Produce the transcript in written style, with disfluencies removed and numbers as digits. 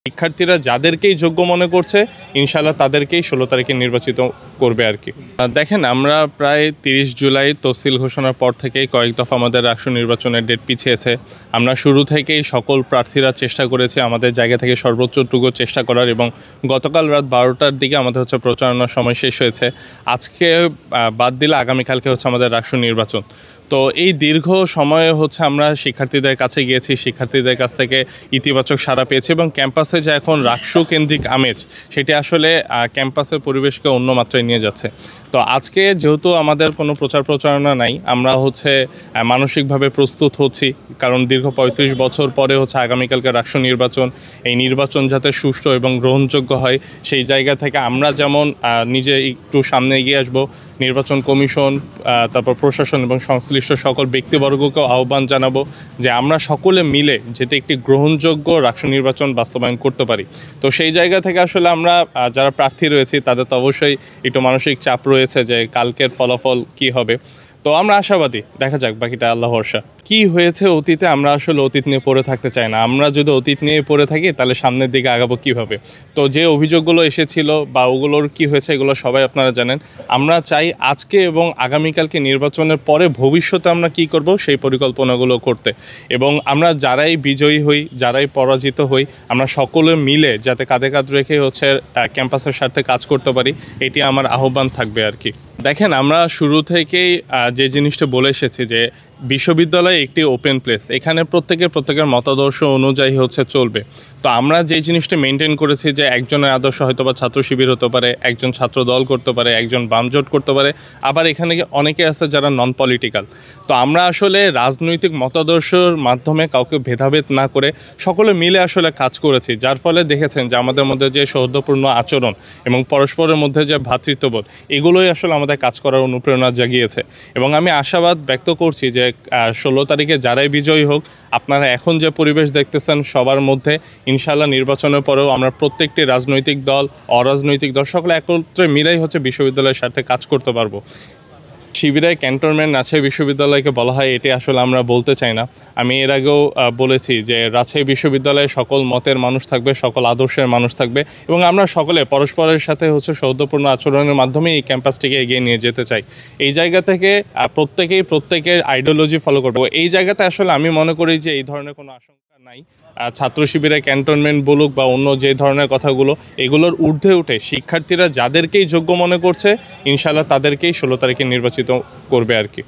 শিক্ষার্থীরা যাদেরকেই যোগ্য মনে করছে ইনশাআল্লাহ তাদেরকেই 16 তারিখে নির্বাচিত করবে আর কি। দেখেন, আমরা প্রায় 30 জুলাই তফসিল ঘোষণার পর থেকেই কয়েক দফা আমাদের রাষ্ট্র নির্বাচনের ডেট পিছিয়েছে। আমরা শুরু থেকেই সকল প্রার্থীরা চেষ্টা করেছি আমাদের জায়গা থেকে সর্বোচ্চটুকু চেষ্টা করার, এবং গতকাল রাত 12টার দিকে আমাদের প্রচারণার সময় শেষ হয়েছে। আজকে বাদ দিলে আগামীকালকে আমাদের রাষ্ট্র নির্বাচন। তো এই দীর্ঘ সময়ে আমরা শিক্ষার্থীদের কাছে গিয়েছি, শিক্ষার্থীদের কাছ থেকে ইতিবাচক সাড়া পেয়েছি, এবং ক্যাম্পাসে যে এখন রাষ্ট্র কেন্দ্রিক আমেজ সেটি আসলে ক্যাম্পাসের পরিবেশকে অন্য মাত্রায় নিয়ে যাচ্ছে। তো আজকে যেহেতু আমাদের কোনো প্রচারণা নাই, আমরা মানসিকভাবে প্রস্তুত হচ্ছি, কারণ দীর্ঘ 35 বছর পরে আগামীকালকে রাষ্ট্র নির্বাচন। এই নির্বাচন যাতে সুষ্ঠু এবং গ্রহণযোগ্য হয়, সেই জায়গা থেকে আমরা যেমন নিজে একটু সামনে এগিয়ে আসবো, নির্বাচন কমিশন, তারপর প্রশাসন এবং সংশ্লিষ্ট সকল ব্যক্তিবর্গকেও আহ্বান জানাবো যে আমরা সকলে মিলে যেতে একটি গ্রহণযোগ্য রাষ্ট্র নির্বাচন বাস্তবায়ন করতে পারি। তো সেই জায়গা থেকে আসলে আমরা যারা প্রার্থী রয়েছি তাদের তো অবশ্যই একটু মানসিক চাপ রয়েছে যে কালকের ফলাফল কি হবে। তো আমরা আশাবাদী, দেখা যাক, বাকিটা আল্লাহ ভরসা। কি হয়েছে অতীতে, আমরা আসলে অতীত নিয়ে পড়ে থাকতে চাই না। আমরা যদি অতীত নিয়ে পড়ে থাকি তাহলে সামনের দিকে আগাবো কীভাবে? তো যে অভিযোগগুলো এসেছিল বা ওগুলোর কি হয়েছে এগুলো সবাই আপনারা জানেন। আমরা চাই আজকে এবং আগামীকালকে নির্বাচনের পরে ভবিষ্যতে আমরা কি করব সেই পরিকল্পনাগুলো করতে, এবং আমরা যারাই বিজয়ী হই, যারাই পরাজিত হই, আমরা সকলে মিলে যাতে কাঁধে কাঁধ রেখে ক্যাম্পাসের স্বার্থে কাজ করতে পারি, এটি আমার আহ্বান থাকবে আর কি। দেখেন, আমরা শুরু থেকেই যে জিনিসটা বলে এসেছি যে বিশ্ববিদ্যালয় একটি ওপেন প্লেস, এখানে প্রত্যেকের মতাদর্শ অনুযায়ী চলবে। তো আমরা যে জিনিসটা মেনটেন করেছি যে একজনের আদর্শ হয়তোবা ছাত্র শিবির হতে পারে, একজন ছাত্র দল করতে পারে, একজন বামজোট করতে পারে, আবার এখানে অনেকে আছে যারা নন পলিটিক্যাল। তো আমরা আসলে রাজনৈতিক মতাদর্শের মাধ্যমে কাউকে ভেদাভেদ না করে সকলে মিলে কাজ করেছি, যার ফলে দেখেছেন যে আমাদের মধ্যে যে সৌহার্দ্যপূর্ণ আচরণ এবং পরস্পরের মধ্যে যে ভ্রাতৃত্ববোধ, এগুলোই আসলে আমাদের কাজ করার অনুপ্রেরণা জাগিয়েছে। এবং আমি আশাবাদ ব্যক্ত করছি যে 16 তারিখে যারাই বিজয়ী হোক, আপনারা এখন যে পরিবেশ দেখতেছেন সবার মধ্যে, ইনশাআল্লাহ নির্বাচনের পরেও আমরা প্রত্যেকটি রাজনৈতিক দল, অরাজনৈতিক দল সকলে একত্রে মিলেই বিশ্ববিদ্যালয়ের সাথে কাজ করতে পারবো। শিবিরায় ক্যান্টনমেন্ট রাজশাহী বিশ্ববিদ্যালয়কে বলা হয়, এটি আসলে আমরা বলতে চাই না। আমি এর আগেও বলেছি যে রাজশাহী বিশ্ববিদ্যালয়ে সকল মতের মানুষ থাকবে, সকল আদর্শের মানুষ থাকবে, এবং আমরা সকলে পরস্পরের সাথে সৌহার্দ্যপূর্ণ আচরণের মাধ্যমে এই ক্যাম্পাসটিকে এগিয়ে নিয়ে যেতে চাই। এই জায়গা থেকে প্রত্যেকের আইডিওলজি ফলো করবে। এই জায়গাতে আসলে আমি মনে করি যে এই ধরনের কোনো আশঙ্কা নাই। ছাত্র শিবিরের ক্যান্টনমেন্ট বলুক বা অন্য যে ধরনের কথাগুলো, এগুলোর ঊর্ধ্বে উঠে শিক্ষার্থীরা যাদেরকেই যোগ্য মনে করছে ইনশাআল্লাহ তাদেরকেই 16 তারিখে নির্বাচিত করবে আর কি।